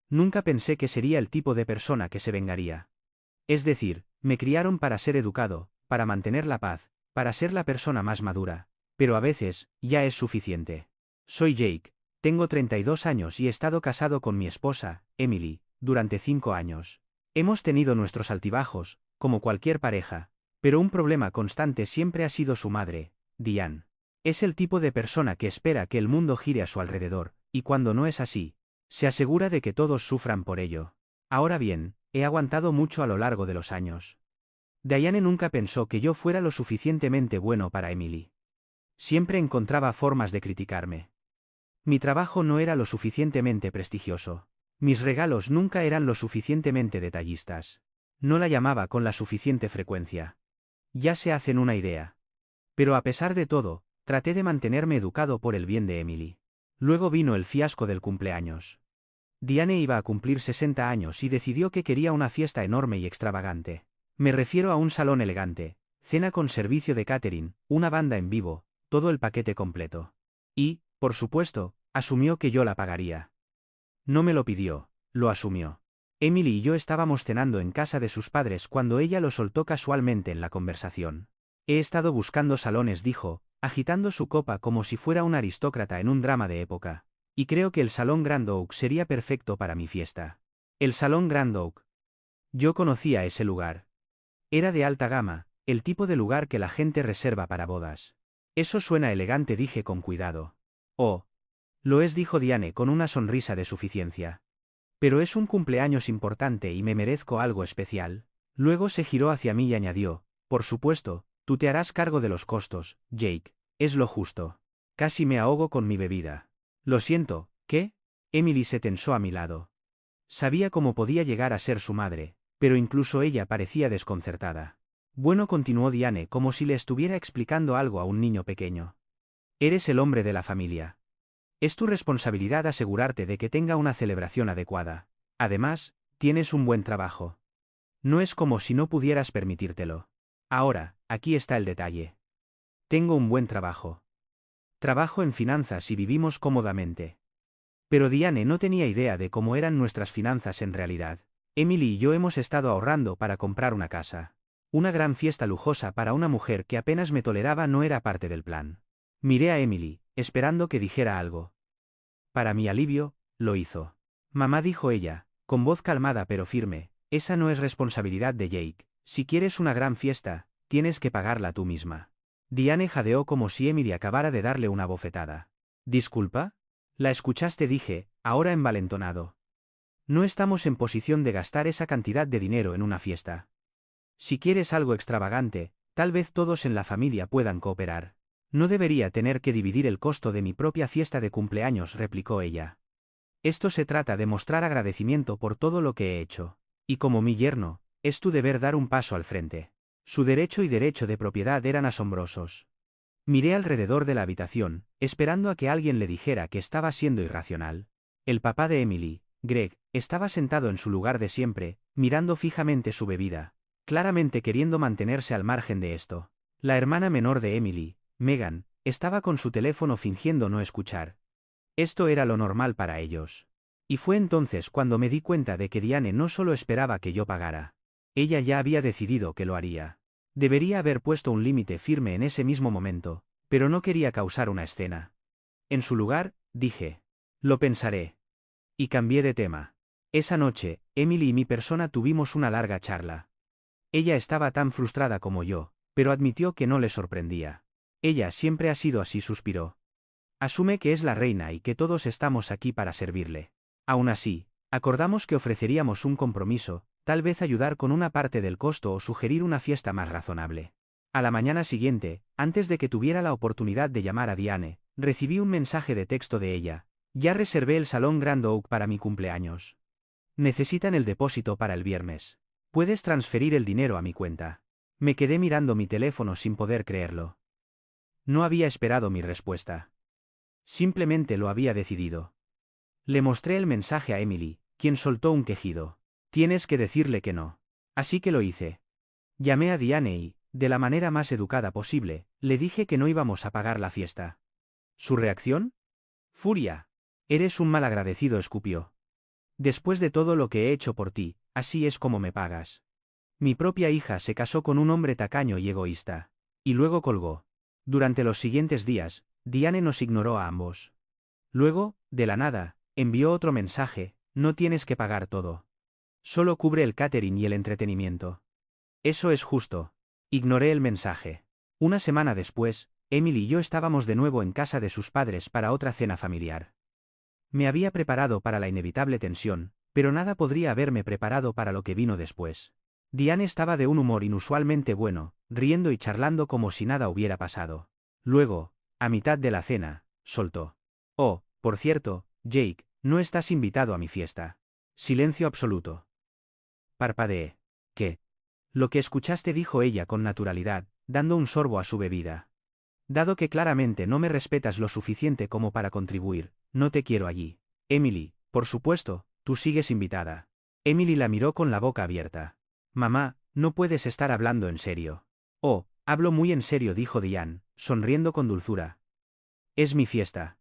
Nunca pensé que sería el tipo de persona que se vengaría. Es decir, me criaron para ser educado, para mantener la paz, para ser la persona más madura. Pero a veces, ya es suficiente. Soy Jake, tengo 32 años y he estado casado con mi esposa, Emily, durante 5 años. Hemos tenido nuestros altibajos, como cualquier pareja, pero un problema constante siempre ha sido su madre, Diane. Es el tipo de persona que espera que el mundo gire a su alrededor, y cuando no es así, se asegura de que todos sufran por ello. Ahora bien, he aguantado mucho a lo largo de los años. Diane nunca pensó que yo fuera lo suficientemente bueno para Emily. Siempre encontraba formas de criticarme. Mi trabajo no era lo suficientemente prestigioso. Mis regalos nunca eran lo suficientemente detallistas. No la llamaba con la suficiente frecuencia. Ya se hacen una idea. Pero a pesar de todo, traté de mantenerme educado por el bien de Emily. Luego vino el fiasco del cumpleaños. Diane iba a cumplir 60 años y decidió que quería una fiesta enorme y extravagante. Me refiero a un salón elegante, cena con servicio de catering, una banda en vivo, todo el paquete completo. Y, por supuesto, asumió que yo la pagaría. No me lo pidió, lo asumió. Emily y yo estábamos cenando en casa de sus padres cuando ella lo soltó casualmente en la conversación. He estado buscando salones, dijo, agitando su copa como si fuera un aristócrata en un drama de época. Y creo que el Salón Grand Oak sería perfecto para mi fiesta. El Salón Grand Oak. Yo conocía ese lugar. Era de alta gama, el tipo de lugar que la gente reserva para bodas. Eso suena elegante, dije con cuidado. Oh. Lo es, dijo Diane con una sonrisa de suficiencia. Pero es un cumpleaños importante y me merezco algo especial. Luego se giró hacia mí y añadió, por supuesto, tú te harás cargo de los costos, Jake, es lo justo. Casi me ahogo con mi bebida. Lo siento, ¿qué? Emily se tensó a mi lado. Sabía cómo podía llegar a ser su madre, pero incluso ella parecía desconcertada. Bueno, continuó Diane como si le estuviera explicando algo a un niño pequeño. Eres el hombre de la familia. Es tu responsabilidad asegurarte de que tenga una celebración adecuada. Además, tienes un buen trabajo. No es como si no pudieras permitírtelo. Ahora, aquí está el detalle. Tengo un buen trabajo. Trabajo en finanzas y vivimos cómodamente. Pero Diane no tenía idea de cómo eran nuestras finanzas en realidad. Emily y yo hemos estado ahorrando para comprar una casa. Una gran fiesta lujosa para una mujer que apenas me toleraba no era parte del plan. Miré a Emily, esperando que dijera algo. Para mi alivio, lo hizo. Mamá, dijo ella, con voz calmada pero firme, esa no es responsabilidad de Jake. Si quieres una gran fiesta, tienes que pagarla tú misma. Diane jadeó como si Emily acabara de darle una bofetada. ¿Disculpa? La escuchaste, dije, ahora envalentonado. No estamos en posición de gastar esa cantidad de dinero en una fiesta. Si quieres algo extravagante, tal vez todos en la familia puedan cooperar. No debería tener que dividir el costo de mi propia fiesta de cumpleaños, replicó ella. Esto se trata de mostrar agradecimiento por todo lo que he hecho. Y como mi yerno, es tu deber dar un paso al frente. Su derecho y derecho de propiedad eran asombrosos. Miré alrededor de la habitación, esperando a que alguien le dijera que estaba siendo irracional. El papá de Emily, Greg, estaba sentado en su lugar de siempre, mirando fijamente su bebida, claramente queriendo mantenerse al margen de esto. La hermana menor de Emily, Megan, estaba con su teléfono fingiendo no escuchar. Esto era lo normal para ellos. Y fue entonces cuando me di cuenta de que Diane no solo esperaba que yo pagara. Ella ya había decidido que lo haría. Debería haber puesto un límite firme en ese mismo momento, pero no quería causar una escena. En su lugar, dije. Lo pensaré. Y cambié de tema. Esa noche, Emily y mi persona tuvimos una larga charla. Ella estaba tan frustrada como yo, pero admitió que no le sorprendía. Ella siempre ha sido así, suspiró. Asume que es la reina y que todos estamos aquí para servirle. Aún así, acordamos que ofreceríamos un compromiso, tal vez ayudar con una parte del costo o sugerir una fiesta más razonable. A la mañana siguiente, antes de que tuviera la oportunidad de llamar a Diane, recibí un mensaje de texto de ella. Ya reservé el Salón Grand Oak para mi cumpleaños. Necesitan el depósito para el viernes. Puedes transferir el dinero a mi cuenta. Me quedé mirando mi teléfono sin poder creerlo. No había esperado mi respuesta. Simplemente lo había decidido. Le mostré el mensaje a Emily, quien soltó un quejido. Tienes que decirle que no. Así que lo hice. Llamé a Diane y, de la manera más educada posible, le dije que no íbamos a pagar la fiesta. ¿Su reacción? Furia. Eres un malagradecido, escupió. Después de todo lo que he hecho por ti, así es como me pagas. Mi propia hija se casó con un hombre tacaño y egoísta. Y luego colgó. Durante los siguientes días, Diane nos ignoró a ambos. Luego, de la nada, envió otro mensaje: no tienes que pagar todo. Solo cubre el catering y el entretenimiento. Eso es justo. Ignoré el mensaje. Una semana después, Emily y yo estábamos de nuevo en casa de sus padres para otra cena familiar. Me había preparado para la inevitable tensión, pero nada podría haberme preparado para lo que vino después. Diane estaba de un humor inusualmente bueno, riendo y charlando como si nada hubiera pasado. Luego, a mitad de la cena, soltó: oh, por cierto, Jake, no estás invitado a mi fiesta. Silencio absoluto. Parpadeé. ¿Qué? Lo que escuchaste, dijo ella con naturalidad, dando un sorbo a su bebida. Dado que claramente no me respetas lo suficiente como para contribuir, no te quiero allí. Emily, por supuesto, tú sigues invitada. Emily la miró con la boca abierta. Mamá, no puedes estar hablando en serio. Oh, hablo muy en serio, dijo Diane, sonriendo con dulzura. Es mi fiesta.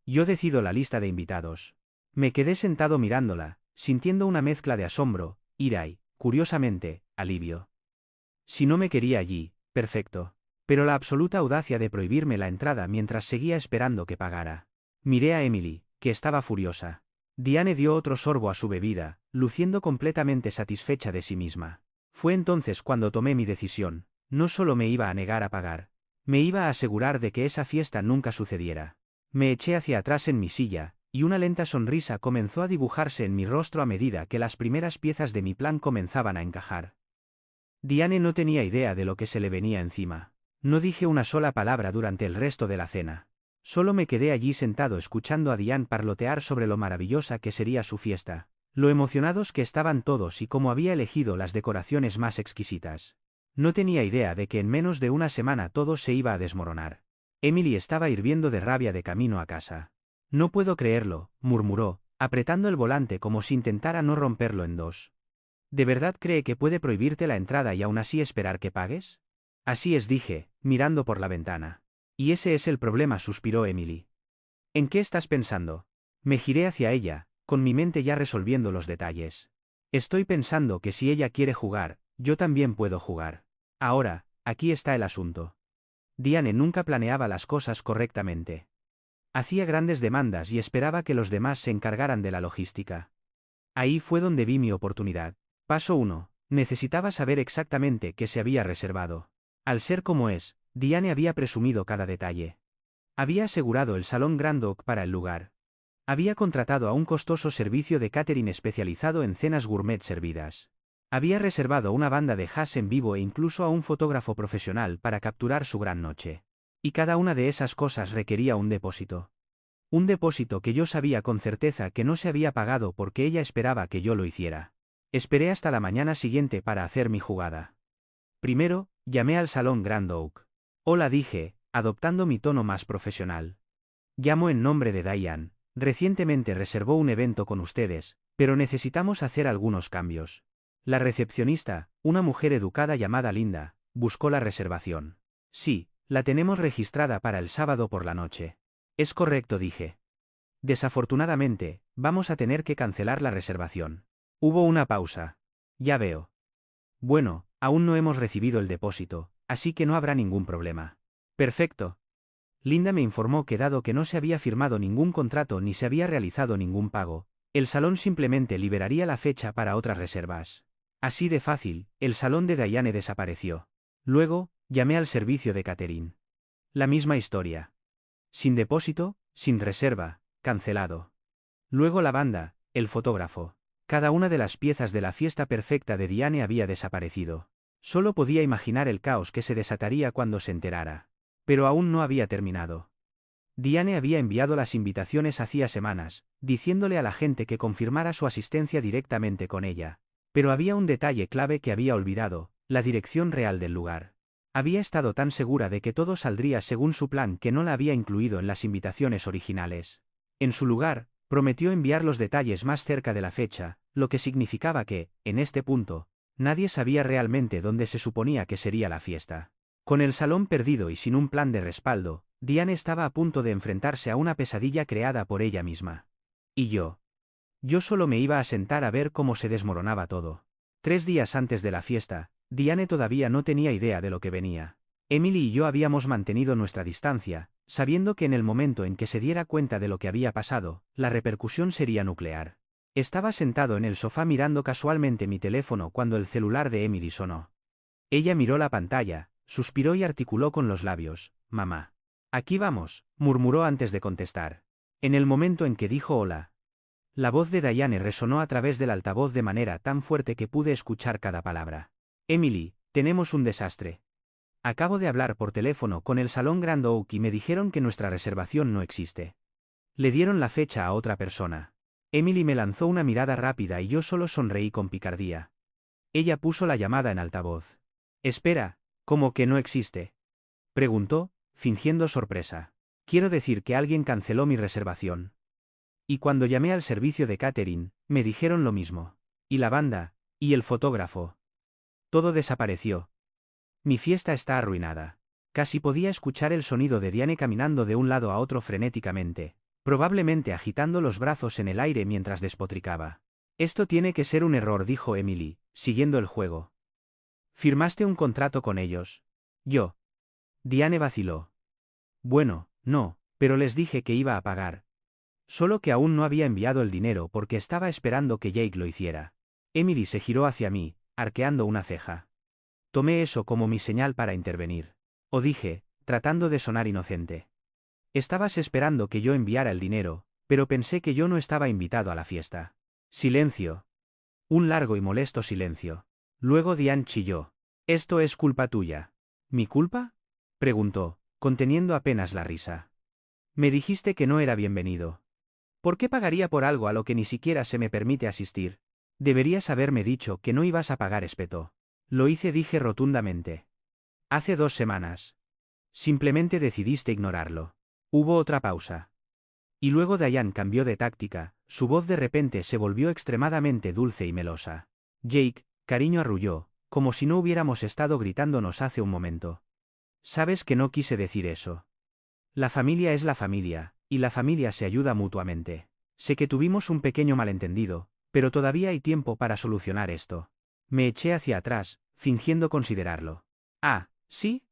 Yo decido la lista de invitados. Me quedé sentado mirándola, sintiendo una mezcla de asombro, ira y, curiosamente, alivio. Si no me quería allí, perfecto. Pero la absoluta audacia de prohibirme la entrada mientras seguía esperando que pagara. Miré a Emily, que estaba furiosa. Diane dio otro sorbo a su bebida, luciendo completamente satisfecha de sí misma. Fue entonces cuando tomé mi decisión: no solo me iba a negar a pagar, me iba a asegurar de que esa fiesta nunca sucediera. Me eché hacia atrás en mi silla, y una lenta sonrisa comenzó a dibujarse en mi rostro a medida que las primeras piezas de mi plan comenzaban a encajar. Diane no tenía idea de lo que se le venía encima. No dije una sola palabra durante el resto de la cena. Solo me quedé allí sentado escuchando a Diane parlotear sobre lo maravillosa que sería su fiesta, lo emocionados que estaban todos y cómo había elegido las decoraciones más exquisitas. No tenía idea de que en menos de una semana todo se iba a desmoronar. Emily estaba hirviendo de rabia de camino a casa. No puedo creerlo, murmuró, apretando el volante como si intentara no romperlo en dos. ¿De verdad cree que puede prohibirte la entrada y aún así esperar que pagues? Así es, dije, mirando por la ventana. Y ese es el problema, suspiró Emily. ¿En qué estás pensando? Me giré hacia ella, con mi mente ya resolviendo los detalles. Estoy pensando que si ella quiere jugar, yo también puedo jugar. Ahora, aquí está el asunto. Diane nunca planeaba las cosas correctamente. Hacía grandes demandas y esperaba que los demás se encargaran de la logística. Ahí fue donde vi mi oportunidad. Paso 1. Necesitaba saber exactamente qué se había reservado. Al ser como es, Diane había presumido cada detalle. Había asegurado el salón Grand Oak para el lugar. Había contratado a un costoso servicio de catering especializado en cenas gourmet servidas. Había reservado una banda de jazz en vivo e incluso a un fotógrafo profesional para capturar su gran noche. Y cada una de esas cosas requería un depósito. Un depósito que yo sabía con certeza que no se había pagado porque ella esperaba que yo lo hiciera. Esperé hasta la mañana siguiente para hacer mi jugada. Primero, llamé al salón Grand Oak. Hola, dije, adoptando mi tono más profesional. Llamo en nombre de Diane. Recientemente reservó un evento con ustedes, pero necesitamos hacer algunos cambios. La recepcionista, una mujer educada llamada Linda, buscó la reservación. Sí, la tenemos registrada para el sábado por la noche. Es correcto, dije. Desafortunadamente, vamos a tener que cancelar la reservación. Hubo una pausa. Ya veo. Bueno, aún no hemos recibido el depósito, así que no habrá ningún problema. Perfecto. Linda me informó que dado que no se había firmado ningún contrato ni se había realizado ningún pago, el salón simplemente liberaría la fecha para otras reservas. Así de fácil, el salón de Diane desapareció. Luego, llamé al servicio de catering. La misma historia. Sin depósito, sin reserva, cancelado. Luego la banda, el fotógrafo. Cada una de las piezas de la fiesta perfecta de Diane había desaparecido. Solo podía imaginar el caos que se desataría cuando se enterara. Pero aún no había terminado. Diane había enviado las invitaciones hacía semanas, diciéndole a la gente que confirmara su asistencia directamente con ella. Pero había un detalle clave que había olvidado: la dirección real del lugar. Había estado tan segura de que todo saldría según su plan que no la había incluido en las invitaciones originales. En su lugar, prometió enviar los detalles más cerca de la fecha, lo que significaba que, en este punto, nadie sabía realmente dónde se suponía que sería la fiesta. Con el salón perdido y sin un plan de respaldo, Diane estaba a punto de enfrentarse a una pesadilla creada por ella misma. ¿Y yo? Yo solo me iba a sentar a ver cómo se desmoronaba todo. 3 días antes de la fiesta, Diane todavía no tenía idea de lo que venía. Emily y yo habíamos mantenido nuestra distancia, sabiendo que en el momento en que se diera cuenta de lo que había pasado, la repercusión sería nuclear. Estaba sentado en el sofá mirando casualmente mi teléfono cuando el celular de Emily sonó. Ella miró la pantalla, suspiró y articuló con los labios, «Mamá». «Aquí vamos», murmuró antes de contestar. En el momento en que dijo hola, la voz de Diane resonó a través del altavoz de manera tan fuerte que pude escuchar cada palabra. «Emily, tenemos un desastre. Acabo de hablar por teléfono con el Salón Grand Oak y me dijeron que nuestra reservación no existe. Le dieron la fecha a otra persona». Emily me lanzó una mirada rápida y yo solo sonreí con picardía. Ella puso la llamada en altavoz. «Espera, ¿cómo que no existe?», preguntó, fingiendo sorpresa. «Quiero decir que alguien canceló mi reservación. Y cuando llamé al servicio de catering, me dijeron lo mismo. Y la banda, y el fotógrafo. Todo desapareció. Mi fiesta está arruinada». Casi podía escuchar el sonido de Diane caminando de un lado a otro frenéticamente, probablemente agitando los brazos en el aire mientras despotricaba. «Esto tiene que ser un error», dijo Emily, siguiendo el juego. «¿Firmaste un contrato con ellos?». «Yo». Diane vaciló. «Bueno, no, pero les dije que iba a pagar. Solo que aún no había enviado el dinero porque estaba esperando que Jake lo hiciera». Emily se giró hacia mí, arqueando una ceja. Tomé eso como mi señal para intervenir. O dije, tratando de sonar inocente. «Estabas esperando que yo enviara el dinero, pero pensé que yo no estaba invitado a la fiesta». Silencio. Un largo y molesto silencio. Luego Diane chilló. «Esto es culpa tuya». «¿Mi culpa?», preguntó, conteniendo apenas la risa. «Me dijiste que no era bienvenido. ¿Por qué pagaría por algo a lo que ni siquiera se me permite asistir? Deberías haberme dicho que no ibas a pagar», espetó. «Lo hice», dije rotundamente. «Hace 2 semanas. Simplemente decidiste ignorarlo». Hubo otra pausa. Y luego Diane cambió de táctica, su voz de repente se volvió extremadamente dulce y melosa. «Jake, cariño», arrulló, como si no hubiéramos estado gritándonos hace un momento. «Sabes que no quise decir eso. La familia es la familia, y la familia se ayuda mutuamente. Sé que tuvimos un pequeño malentendido, pero todavía hay tiempo para solucionar esto». Me eché hacia atrás, fingiendo considerarlo. «Ah, ¿sí?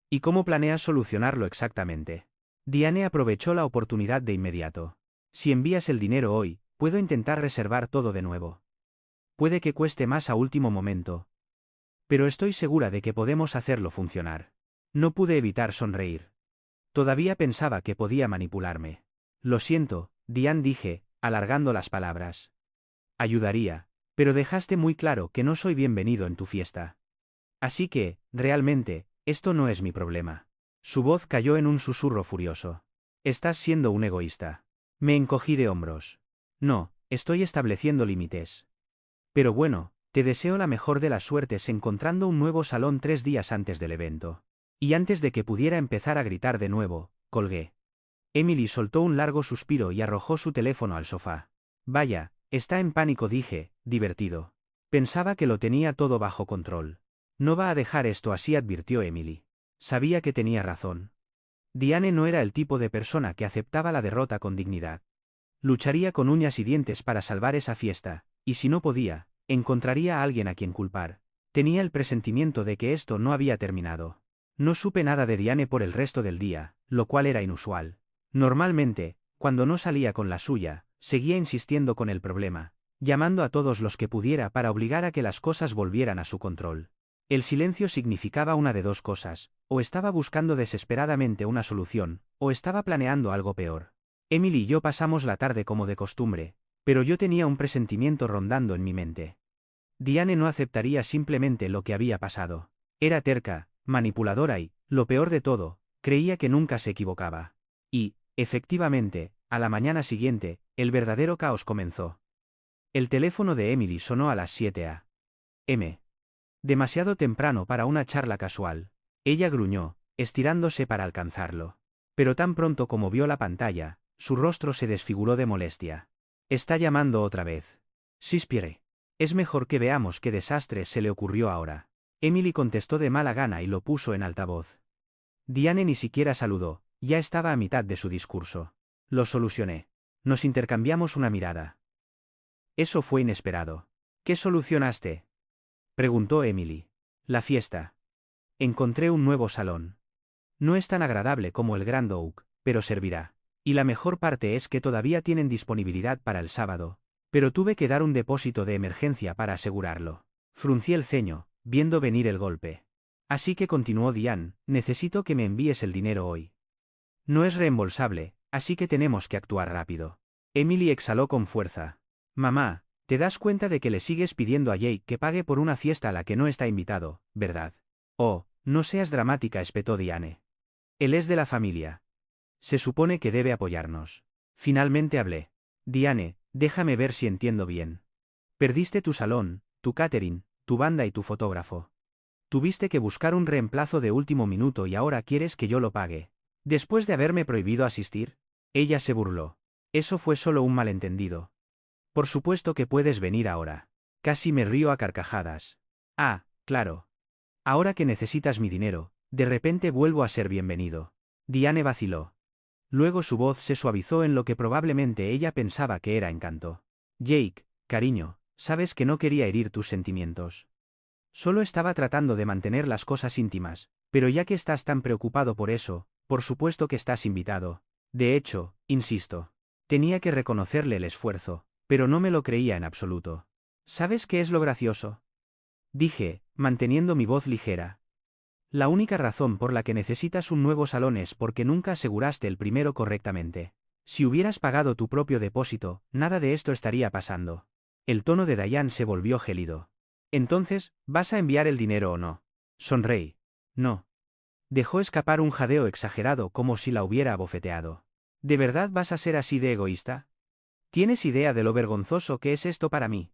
¿Y cómo planeas solucionarlo exactamente?». Diane aprovechó la oportunidad de inmediato. «Si envías el dinero hoy, puedo intentar reservar todo de nuevo. Puede que cueste más a último momento. Pero estoy segura de que podemos hacerlo funcionar». No pude evitar sonreír. Todavía pensaba que podía manipularme. «Lo siento», Diane, dije, alargando las palabras. «Ayudaría, pero dejaste muy claro que no soy bienvenido en tu fiesta. Así que, realmente, esto no es mi problema». Su voz cayó en un susurro furioso. «Estás siendo un egoísta». Me encogí de hombros. «No, estoy estableciendo límites». «Pero bueno, te deseo la mejor de las suertes encontrando un nuevo salón 3 días antes del evento». Y antes de que pudiera empezar a gritar de nuevo, colgué. Emily soltó un largo suspiro y arrojó su teléfono al sofá. «Vaya, está en pánico», dije, divertido. Pensaba que lo tenía todo bajo control. «No va a dejar esto así», advirtió Emily. Sabía que tenía razón. Diane no era el tipo de persona que aceptaba la derrota con dignidad. Lucharía con uñas y dientes para salvar esa fiesta, y si no podía, encontraría a alguien a quien culpar. Tenía el presentimiento de que esto no había terminado. No supe nada de Diane por el resto del día, lo cual era inusual. Normalmente, cuando no salía con la suya, seguía insistiendo con el problema, llamando a todos los que pudiera para obligar a que las cosas volvieran a su control. El silencio significaba una de dos cosas: o estaba buscando desesperadamente una solución, o estaba planeando algo peor. Emily y yo pasamos la tarde como de costumbre, pero yo tenía un presentimiento rondando en mi mente. Diane no aceptaría simplemente lo que había pasado. Era terca, manipuladora y, lo peor de todo, creía que nunca se equivocaba. Y, efectivamente, a la mañana siguiente, el verdadero caos comenzó. El teléfono de Emily sonó a las 7 a.m. Demasiado temprano para una charla casual. Ella gruñó, estirándose para alcanzarlo. Pero tan pronto como vio la pantalla, su rostro se desfiguró de molestia. «Está llamando otra vez». «Suspiré. Es mejor que veamos qué desastre se le ocurrió ahora». Emily contestó de mala gana y lo puso en altavoz. Diane ni siquiera saludó, ya estaba a mitad de su discurso. «Lo solucioné». Nos intercambiamos una mirada. Eso fue inesperado. ¿Qué solucionaste? Preguntó Emily. La fiesta. Encontré un nuevo salón. No es tan agradable como el Grand Oak, pero servirá. Y la mejor parte es que todavía tienen disponibilidad para el sábado. Pero tuve que dar un depósito de emergencia para asegurarlo. Fruncí el ceño, viendo venir el golpe. Así que continuó Diane, necesito que me envíes el dinero hoy. No es reembolsable, así que tenemos que actuar rápido. Emily exhaló con fuerza. Mamá, te das cuenta de que le sigues pidiendo a Jake que pague por una fiesta a la que no está invitado, ¿verdad? Oh, no seas dramática, espetó Diane. Él es de la familia. Se supone que debe apoyarnos. Finalmente hablé. Diane, déjame ver si entiendo bien. Perdiste tu salón, tu catering, tu banda y tu fotógrafo. Tuviste que buscar un reemplazo de último minuto y ahora quieres que yo lo pague. Después de haberme prohibido asistir. Ella se burló. Eso fue solo un malentendido. Por supuesto que puedes venir ahora. Casi me río a carcajadas. Ah, claro. Ahora que necesitas mi dinero, de repente vuelvo a ser bienvenido. Diane vaciló. Luego su voz se suavizó en lo que probablemente ella pensaba que era encanto. Jake, cariño, sabes que no quería herir tus sentimientos. Solo estaba tratando de mantener las cosas íntimas, pero ya que estás tan preocupado por eso, por supuesto que estás invitado. De hecho, insisto. Tenía que reconocerle el esfuerzo, pero no me lo creía en absoluto. ¿Sabes qué es lo gracioso? Dije, manteniendo mi voz ligera. La única razón por la que necesitas un nuevo salón es porque nunca aseguraste el primero correctamente. Si hubieras pagado tu propio depósito, nada de esto estaría pasando. El tono de Diane se volvió gélido. Entonces, ¿vas a enviar el dinero o no? Sonreí. No. Dejó escapar un jadeo exagerado como si la hubiera abofeteado. ¿De verdad vas a ser así de egoísta? ¿Tienes idea de lo vergonzoso que es esto para mí?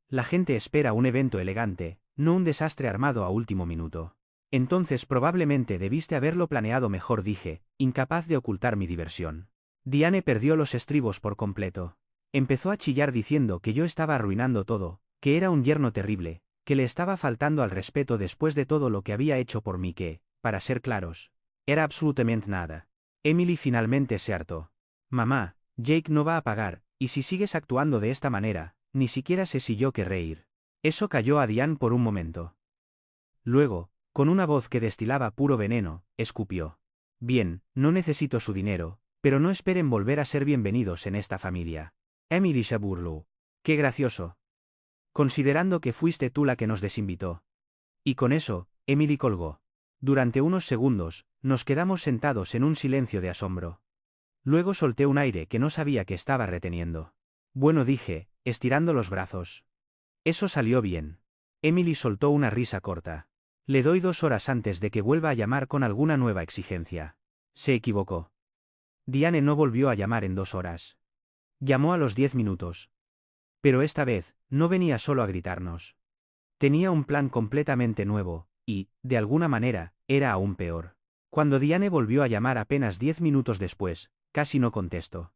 La gente espera un evento elegante, no un desastre armado a último minuto. Entonces probablemente debiste haberlo planeado mejor, dije, incapaz de ocultar mi diversión. Diane perdió los estribos por completo. Empezó a chillar diciendo que yo estaba arruinando todo, que era un yerno terrible, que le estaba faltando al respeto después de todo lo que había hecho por mí que, para ser claros, era absolutamente nada. Emily finalmente se hartó. Mamá, Jake no va a pagar, y si sigues actuando de esta manera, ni siquiera sé si yo querré ir. Eso calló a Diane por un momento. Luego, con una voz que destilaba puro veneno, escupió. Bien, no necesito su dinero, pero no esperen volver a ser bienvenidos en esta familia. Emily se burló. Qué gracioso. Considerando que fuiste tú la que nos desinvitó. Y con eso, Emily colgó. Durante unos segundos, nos quedamos sentados en un silencio de asombro. Luego solté un aire que no sabía que estaba reteniendo. Bueno, dije, estirando los brazos. Eso salió bien. Emily soltó una risa corta. Le doy 2 horas antes de que vuelva a llamar con alguna nueva exigencia. Se equivocó. Diane no volvió a llamar en 2 horas. Llamó a los 10 minutos. Pero esta vez, no venía solo a gritarnos. Tenía un plan completamente nuevo, y, de alguna manera, era aún peor. Cuando Diane volvió a llamar apenas 10 minutos después, casi no contestó.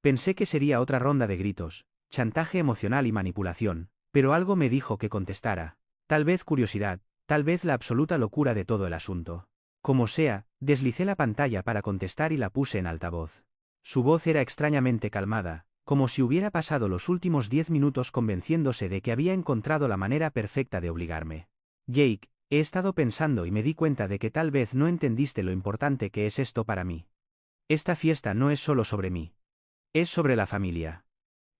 Pensé que sería otra ronda de gritos, chantaje emocional y manipulación, pero algo me dijo que contestara. Tal vez curiosidad, tal vez la absoluta locura de todo el asunto. Como sea, deslicé la pantalla para contestar y la puse en altavoz. Su voz era extrañamente calmada, como si hubiera pasado los últimos 10 minutos convenciéndose de que había encontrado la manera perfecta de obligarme. Jake, he estado pensando y me di cuenta de que tal vez no entendiste lo importante que es esto para mí. Esta fiesta no es solo sobre mí. Es sobre la familia.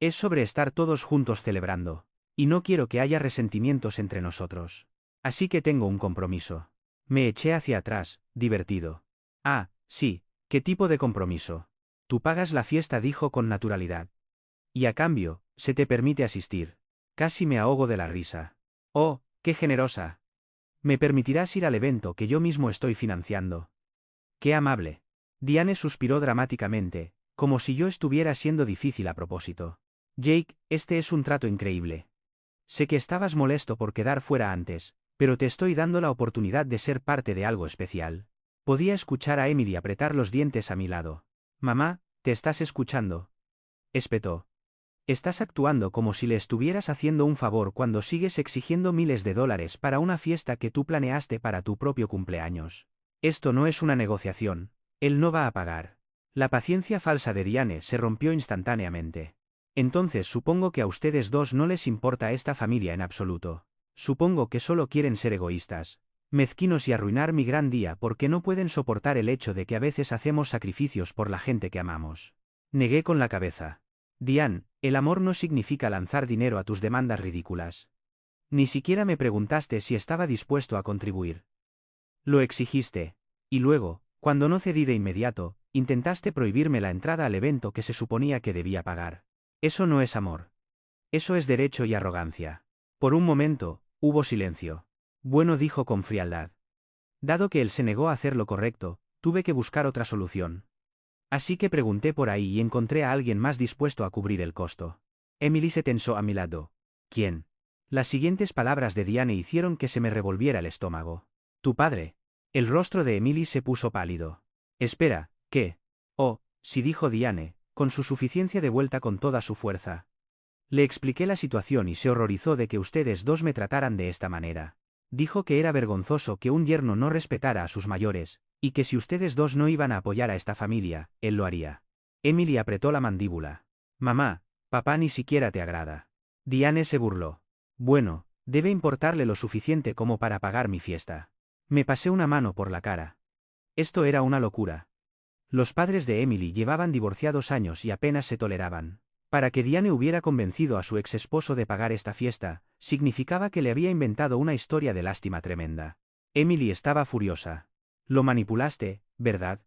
Es sobre estar todos juntos celebrando. Y no quiero que haya resentimientos entre nosotros. Así que tengo un compromiso. Me eché hacia atrás, divertido. Ah, sí, ¿qué tipo de compromiso? Tú pagas la fiesta, dijo con naturalidad. Y a cambio, se te permite asistir. Casi me ahogo de la risa. Oh, qué generosa. Me permitirás ir al evento que yo mismo estoy financiando. Qué amable. Diane suspiró dramáticamente, como si yo estuviera siendo difícil a propósito. Jake, este es un trato increíble. Sé que estabas molesto por quedar fuera antes, pero te estoy dando la oportunidad de ser parte de algo especial. Podía escuchar a Emily apretar los dientes a mi lado. Mamá, ¿te estás escuchando? Espetó. Estás actuando como si le estuvieras haciendo un favor cuando sigues exigiendo miles de dólares para una fiesta que tú planeaste para tu propio cumpleaños. Esto no es una negociación. Él no va a pagar. La paciencia falsa de Diane se rompió instantáneamente. Entonces supongo que a ustedes dos no les importa esta familia en absoluto. Supongo que solo quieren ser egoístas, mezquinos y arruinar mi gran día porque no pueden soportar el hecho de que a veces hacemos sacrificios por la gente que amamos. Negué con la cabeza. Diane, el amor no significa lanzar dinero a tus demandas ridículas. Ni siquiera me preguntaste si estaba dispuesto a contribuir. Lo exigiste. Y luego, cuando no cedí de inmediato, intentaste prohibirme la entrada al evento que se suponía que debía pagar. Eso no es amor. Eso es derecho y arrogancia. Por un momento, hubo silencio. Bueno, dijo con frialdad. Dado que él se negó a hacer lo correcto, tuve que buscar otra solución. Así que pregunté por ahí y encontré a alguien más dispuesto a cubrir el costo. Emily se tensó a mi lado. ¿Quién? Las siguientes palabras de Diane hicieron que se me revolviera el estómago. Tu padre. El rostro de Emily se puso pálido. Espera, ¿qué? Oh, sí, dijo Diane, con su suficiencia de vuelta con toda su fuerza. Le expliqué la situación y se horrorizó de que ustedes dos me trataran de esta manera. Dijo que era vergonzoso que un yerno no respetara a sus mayores, y que si ustedes dos no iban a apoyar a esta familia, él lo haría. Emily apretó la mandíbula. Mamá, papá ni siquiera te agrada. Diane se burló. Bueno, debe importarle lo suficiente como para pagar mi fiesta. Me pasé una mano por la cara. Esto era una locura. Los padres de Emily llevaban divorciados años y apenas se toleraban. Para que Diane hubiera convencido a su ex esposo de pagar esta fiesta, significaba que le había inventado una historia de lástima tremenda. Emily estaba furiosa. Lo manipulaste, ¿verdad?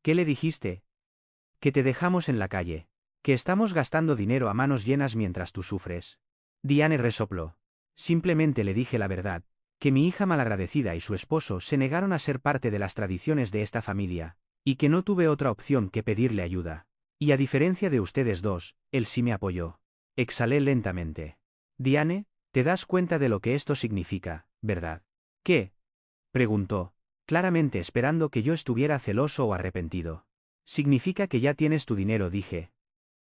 ¿Qué le dijiste? Que te dejamos en la calle. Que estamos gastando dinero a manos llenas mientras tú sufres. Diane resopló. Simplemente le dije la verdad, que mi hija malagradecida y su esposo se negaron a ser parte de las tradiciones de esta familia, y que no tuve otra opción que pedirle ayuda. Y a diferencia de ustedes dos, él sí me apoyó. Exhalé lentamente. Diane, te das cuenta de lo que esto significa, ¿verdad? ¿Qué? Preguntó, claramente esperando que yo estuviera celoso o arrepentido. Significa que ya tienes tu dinero, dije.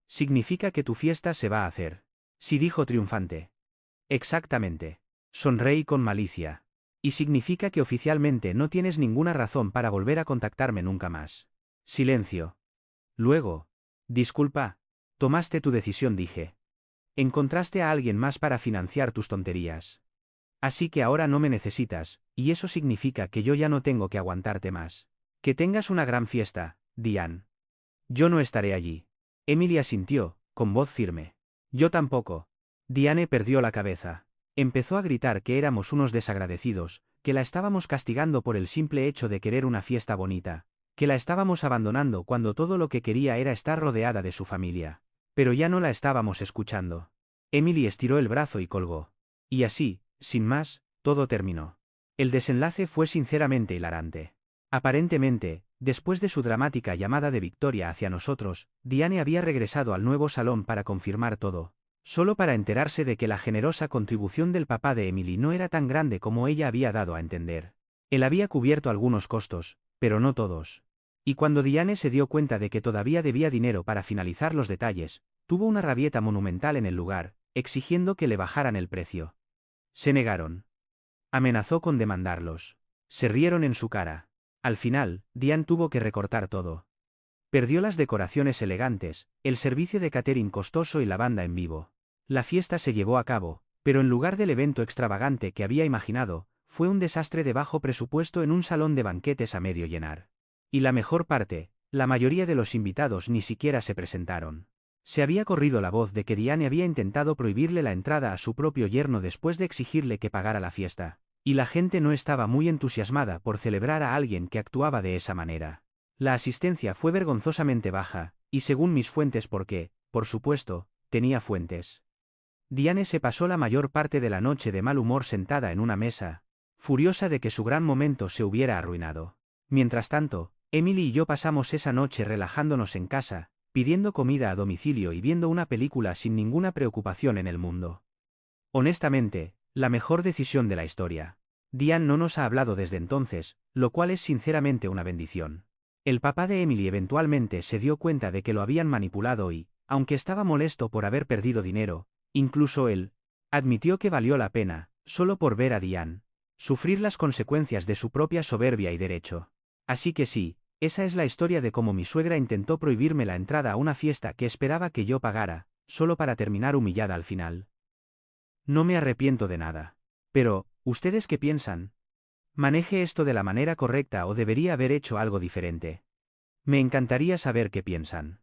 Significa que tu fiesta se va a hacer. Sí, dijo triunfante. Exactamente. Sonreí con malicia. Y significa que oficialmente no tienes ninguna razón para volver a contactarme nunca más. Silencio. Luego. Disculpa. Tomaste tu decisión, dije. Encontraste a alguien más para financiar tus tonterías. Así que ahora no me necesitas, y eso significa que yo ya no tengo que aguantarte más. Que tengas una gran fiesta, Diane. Yo no estaré allí. Emily asintió, con voz firme. Yo tampoco. Diane perdió la cabeza. Empezó a gritar que éramos unos desagradecidos, que la estábamos castigando por el simple hecho de querer una fiesta bonita, que la estábamos abandonando cuando todo lo que quería era estar rodeada de su familia. Pero ya no la estábamos escuchando. Emily estiró el brazo y colgó. Y así, sin más, todo terminó. El desenlace fue sinceramente hilarante. Aparentemente, después de su dramática llamada de victoria hacia nosotros, Diane había regresado al nuevo salón para confirmar todo, solo para enterarse de que la generosa contribución del papá de Emily no era tan grande como ella había dado a entender. Él había cubierto algunos costos, pero no todos. Y cuando Diane se dio cuenta de que todavía debía dinero para finalizar los detalles, tuvo una rabieta monumental en el lugar, exigiendo que le bajaran el precio. Se negaron. Amenazó con demandarlos. Se rieron en su cara. Al final, Diane tuvo que recortar todo. Perdió las decoraciones elegantes, el servicio de catering costoso y la banda en vivo. La fiesta se llevó a cabo, pero en lugar del evento extravagante que había imaginado, fue un desastre de bajo presupuesto en un salón de banquetes a medio llenar. Y la mejor parte, la mayoría de los invitados ni siquiera se presentaron. Se había corrido la voz de que Diane había intentado prohibirle la entrada a su propio yerno después de exigirle que pagara la fiesta, y la gente no estaba muy entusiasmada por celebrar a alguien que actuaba de esa manera. La asistencia fue vergonzosamente baja, y según mis fuentes porque, por supuesto, tenía fuentes. Diane se pasó la mayor parte de la noche de mal humor sentada en una mesa, furiosa de que su gran momento se hubiera arruinado. Mientras tanto, Emily y yo pasamos esa noche relajándonos en casa, pidiendo comida a domicilio y viendo una película sin ninguna preocupación en el mundo. Honestamente, la mejor decisión de la historia. Diane no nos ha hablado desde entonces, lo cual es sinceramente una bendición. El papá de Emily eventualmente se dio cuenta de que lo habían manipulado y, aunque estaba molesto por haber perdido dinero, incluso él, admitió que valió la pena, solo por ver a Diane sufrir las consecuencias de su propia soberbia y derecho. Así que sí, esa es la historia de cómo mi suegra intentó prohibirme la entrada a una fiesta que esperaba que yo pagara, solo para terminar humillada al final. No me arrepiento de nada. Pero, ¿ustedes qué piensan? ¿Maneje esto de la manera correcta o debería haber hecho algo diferente? Me encantaría saber qué piensan.